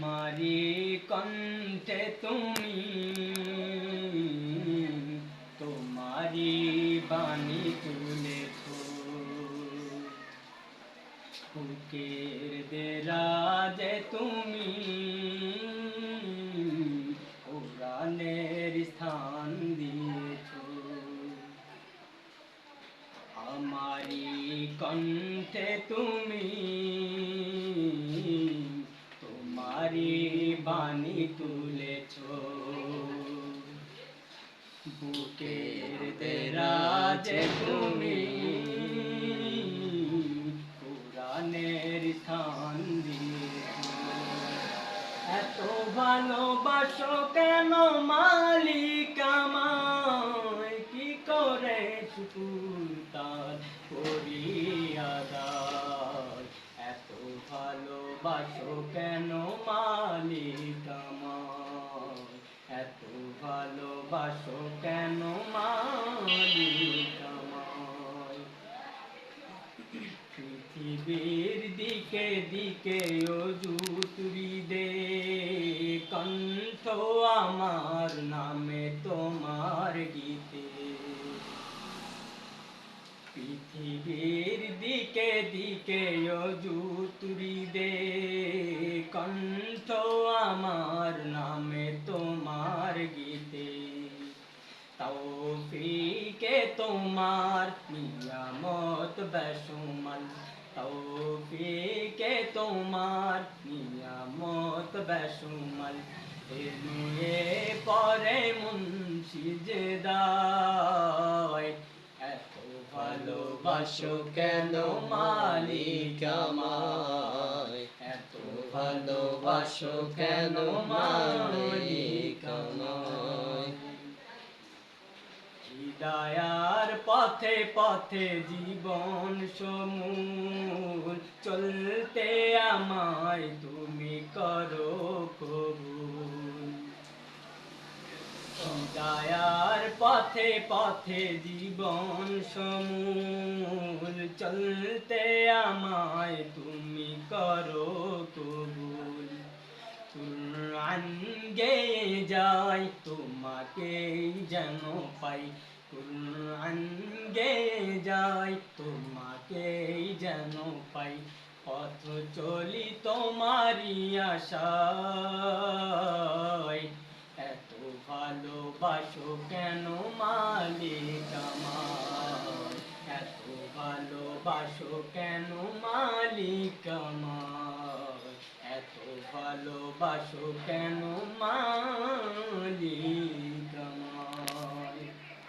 আমারি কণ্ঠে তুমি তোমারি বাণী তুলেছ, বুকের দেরাজে তুমি কোরআনের স্থান দিয়েছ। আমারি কণ্ঠে তুমি তোমারি বাণী তুলেছ, বুকের দেরাজে তুমি কোরআনের স্থান দিয়েছ। এত ভালোবাসো কেন মালিক আমায়, কি করে শুকুর তার করি আদায়। এত ভালোবাসো কেন মালিক আমায়, এত ভালোবাসো কেন মালিক আমায়। পৃথিবীর দিকে দিকে ওযু তুরি দে, কণ্ঠ আমার নামে তোমার গীতে। পৃথিবীর দিকে দিকে ওযু তুরি দে, কণ্ঠ আমার নামে তোমার গীতে। তৌফিকে তোমার নিয়ামত বেশুমার, তৌফিকে তোমার নিয়ামত বেশুমার। এ নিয়ে পরে মুন্সি জেদায়, এত ভালোবাসো কেন মালিক আমায়, এত ভালোবাসো কেন মালিক আমায়। হিদায়ার পথে পথে জীবন সমূল, চলতে আমায় তুমি করো কবুল। হিদায়ার পথে পথে জীবন সমূল, চলতে আমায় তুমি করো কবুল। কুরআন গেয়ে যাই তোমাকেই যেন পাই, কুরআন গেয়ে যাই তোমাকেই যেন পাই। পথ চলি তোমারি আশায়, এত ভালোবাসো কেন মালিক আমায়, এত ভালোবাসো কেন মালিক আমায়, এত ভালোবাসো কেন মা